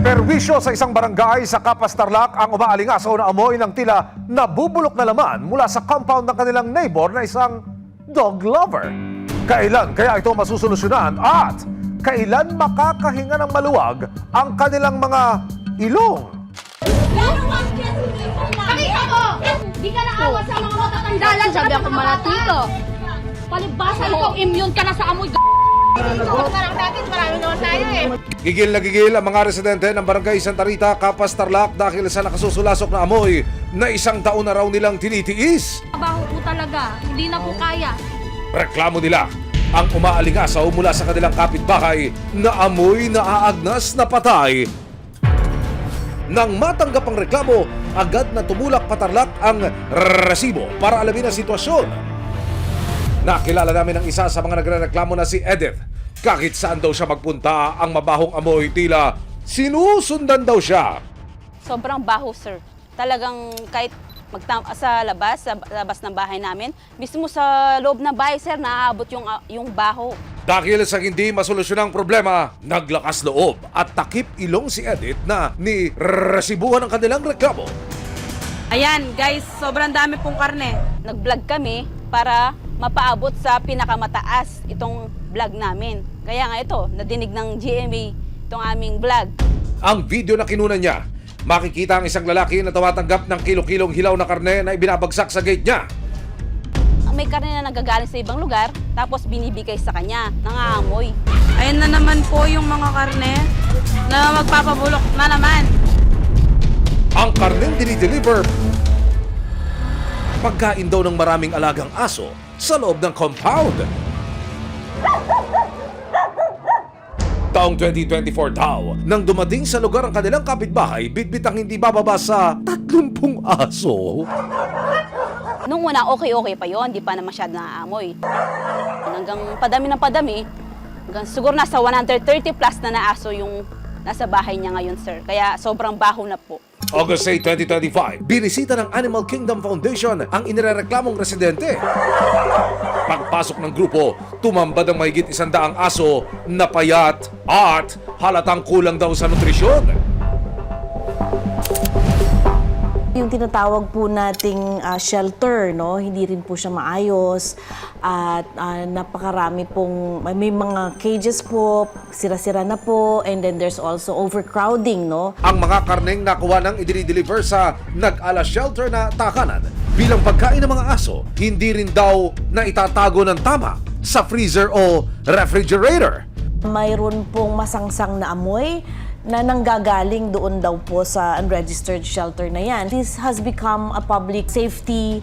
Perwisyo sa isang barangay sa Capas Tarlac ang umaalingasaw na amoy ng tila nabubulok na laman mula sa compound ng kanilang neighbor na isang dog lover. Kailan kaya ito masusolusyonan at kailan makakahinga ng maluwag ang kanilang mga ilong? Pakita mo! Di ka naawa sa mga matatanda lang. Sabi ako malatito. Palibasan ko, immune ka na sa amoy. Parang dati, marami naman tayo eh. Gigil na gigil ang mga residente ng barangay Santa Rita, Capas Tarlac dahil sa nakasusulasok na amoy na isang taon na raw nilang tinitiis. Baho po talaga, hindi na po kaya. Reklamo nila ang umaalingasaw mula sa kanilang kapitbahay na amoy na aagnas na patay. Nang matanggap ang reklamo, agad na tumulak patarlak ang resibo para alamin ang sitwasyon. Nakilala namin ang isa sa mga nagrereklamo na si Edith. Kahit saan daw siya magpunta, ang mabahong amoy tila sinusundan daw siya. Sobrang baho, sir. Talagang kahit sa labas ng bahay namin, mismo sa loob ng bahay, sir, naaabot yung baho. Dahil sa hindi masolusyon ang problema, naglakas loob at takip ilong si Edith na ni resibuhan ang kanilang reklamo. Ayan, guys, sobrang dami pong karne. Nag-vlog kami para mapaabot sa pinakamataas itong vlog namin. Kaya nga ito, nadinig ng GMA itong aming vlog. Ang video na kinunan niya, makikita ang isang lalaki na tumatanggap ng kilo-kilong hilaw na karne na ibinabagsak sa gate niya. May karne na nagagaling sa ibang lugar, tapos binibigay sa kanya, nangaamoy. Ayan na naman po yung mga karne na magpapabulok na naman. Ang karneng dinideliver, pagkain daw ng maraming alagang aso sa loob ng compound. Taong 2024 daw, nang dumating sa lugar ang kanilang kapitbahay, bitbit ang hindi bababa sa 30 aso. Nung una, okay pa yon, di pa na masyado naaamoy. Hanggang padami ng padami, hanggang siguro nasa 130 plus na aso yung nasa bahay niya ngayon, sir. Kaya sobrang baho na po. August 8, 2025, binisita ng Animal Kingdom Foundation ang inirereklamong residente. Pagpasok ng grupo, tumambad ang mahigit 100 aso na payat at halatang kulang daw sa nutrisyon. Yung tinatawag po nating shelter, no, hindi rin po siya maayos at napakarami pong may mga cages po, sira-sira na po, and then there's also overcrowding, no. Ang mga karneng nakuha ng idinideliver sa nag-ala shelter na takanan bilang pagkain ng mga aso, hindi rin daw na itatago ng tama sa freezer o refrigerator. Mayroon pong masangsang na amoy na nanggagaling doon daw po sa unregistered shelter na yan. This has become a public safety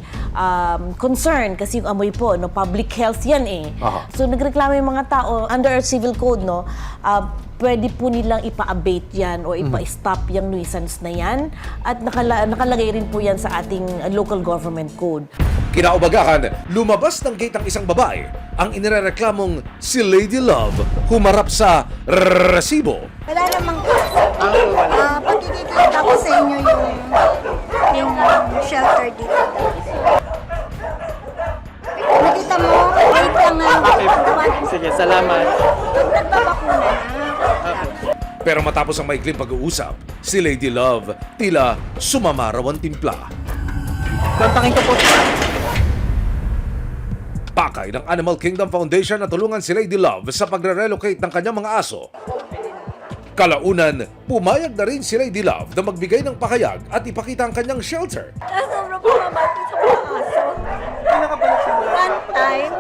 concern kasi yung amoy po, no, public health yan eh. Aha. So nagreklamo yung mga tao, under our civil code, no, pwede po nilang ipa-abate yan o ipa-stop yung nuisance na yan at nakalagay rin po yan sa ating local government code. Kinaubagahan, lumabas ng gate ang isang babae, ang inirereklamong si Lady Love, humarap sa resibo. Wala namang kaso. Pagkikita ko sa inyo yung shelter dito. Nakita mo, wait lang nga. Sige, salamat. Pag nagbabakuna na. Pero matapos ang maikling pag-uusap, si Lady Love tila sumama raw ang timpla. Kontakin ko po. Pakay ng Animal Kingdom Foundation na tulungan si Lady Love sa pagre-relocate ng kanyang mga aso. Kalaunan, pumayag na rin si Lady Love na magbigay ng pakayag at ipakita ang kanyang shelter. Sobrang pumamati sa mga aso. One time,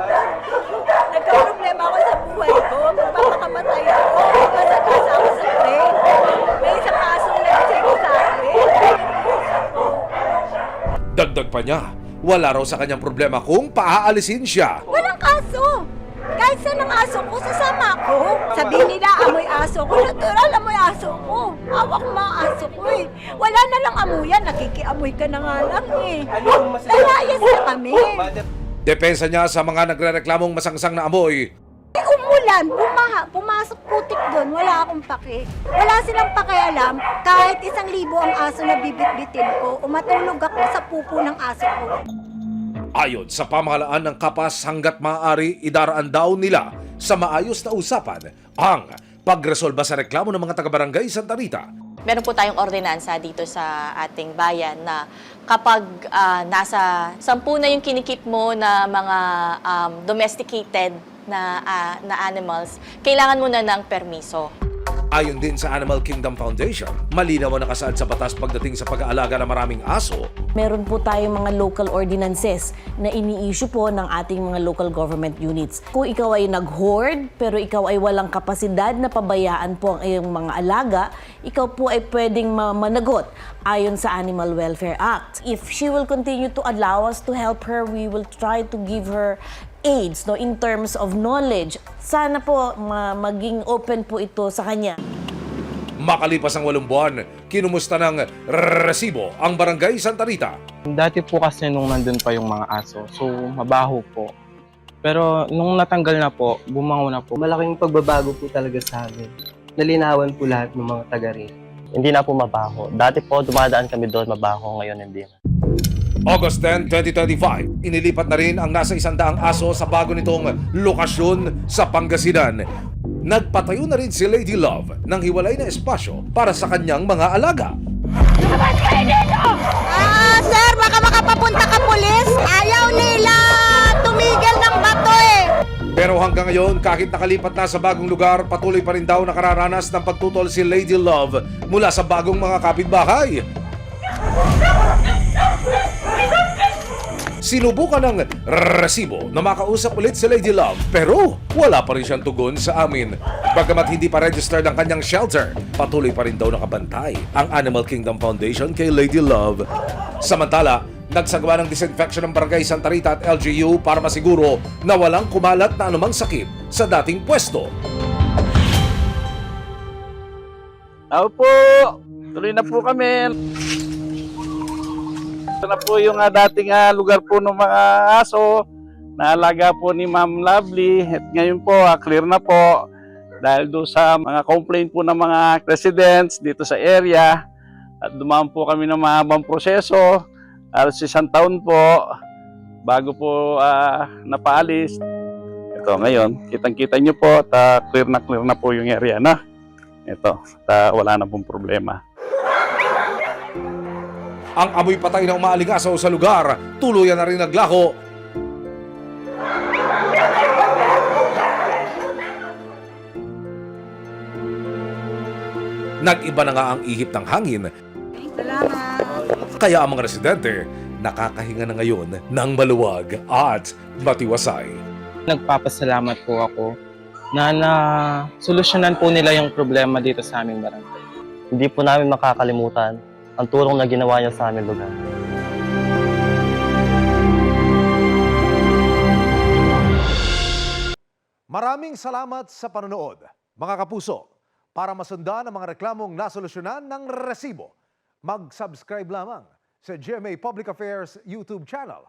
nagka-problema ako sa buhay ko. Magpapakamatay ako. Masagasa ako sa train. May isang asong nag-check sa akin. Dagdag pa niya, wala raw sa kanyang problema kung paaalisin siya. Walang kaso. Kahit saan ang aso ko, sasama ko. Sabihin nila, amoy aso ko. Natural, amoy aso ko. Hawak mga aso ko eh. Wala na lang amuyan, nakikiamoy ka na nga lang eh. Lalayas na kami. Depensa niya sa mga nagre-reklamong masangsang na amoy. Umulan, pumasok putik doon, wala akong pake. Wala silang pakialam, kahit 1,000 ang aso na bibit-bitin ko, umatulog ako sa pupo ng aso ko. Ayon sa pamahalaan ng Capas, hanggat maaari idaraan daw nila sa maayos na usapan ang pagresolba sa reklamo ng mga taga-barangay Santa Rita. Meron po tayong ordinansa dito sa ating bayan na kapag nasa 10 na yung kinikip mo na mga domesticated na animals, kailangan mo na ng permiso. Ayon din sa Animal Kingdom Foundation, malinaw na nakasaad sa batas pagdating sa pag-aalaga ng maraming aso. Meron po tayong mga local ordinances na ini-issue po ng ating mga local government units. Kung ikaw ay nag-hoard, pero ikaw ay walang kapasidad na pabayaan po ang iyong mga alaga, ikaw po ay pwedeng managot ayon sa Animal Welfare Act. If she will continue to allow us to help her, we will try to give her aids, no, in terms of knowledge. Sana po maging open po ito sa kanya. Makalipas ang 8 buwan, kinumusta ng resibo ang Barangay Santa Rita. Dati po kasi nung nandun pa yung mga aso, so mabaho po. Pero nung natanggal na po, bumango na po. Malaking pagbabago po talaga sa amin. Nalinawan po lahat ng mga taga rito. Hindi na po mabaho. Dati po dumadaan kami doon mabaho, ngayon hindi na. August 10, 2025, inilipat na rin ang nasa 100 aso sa bago nitong lokasyon sa Pangasinan. Nagpatayo na rin si Lady Love ng hiwalay na espasyo para sa kanyang mga alaga. Sir, baka makapapunta ka pulis. Ayaw nila tumigil ng bato eh. Pero hanggang ngayon, kahit nakalipat na sa bagong lugar, patuloy pa rin daw nakararanas ng pagtutol si Lady Love mula sa bagong mga kapitbahay. Sinubukan ng resibo na makausap ulit si Lady Love pero wala pa rin siyang tugon sa amin. Bagamat hindi pa registered ang kanyang shelter, patuloy pa rin daw nakabantay ang Animal Kingdom Foundation kay Lady Love. Samantala, nagsagawa ng disinfection ng Barangay Santa Rita at LGU para masiguro na walang kumalat na anumang sakit sa dating pwesto. Ako po, tuloy na po kami. Ito na po yung dating lugar po ng mga aso. Naalaga po ni Ma'am Lovely. At ngayon po, clear na po. Dahil doon sa mga complaint po ng mga residents dito sa area. At dumaan po kami ng mahabang proseso. Alas 1 taon po bago po napaalis. Ito ngayon, kitang-kita nyo po at clear na po yung area na. Ito, wala na pong problema. Ang amoy patay na umaalingasaw sa lugar, tuluyan na rin naglaho. Nag-iba na nga ang ihip ng hangin. Kaya ang mga residente nakakahinga na ngayon ng maluwag at matiwasay. Nagpapasalamat po ako na solusyonan po nila yung problema dito sa aming barangay. Hindi po namin makakalimutan ang tulong na ginawa niya sa aming lugar. Maraming salamat sa panonood, mga kapuso. Para masundan ang mga reklamong nasolusyonan ng resibo, mag-subscribe lamang sa GMA Public Affairs YouTube channel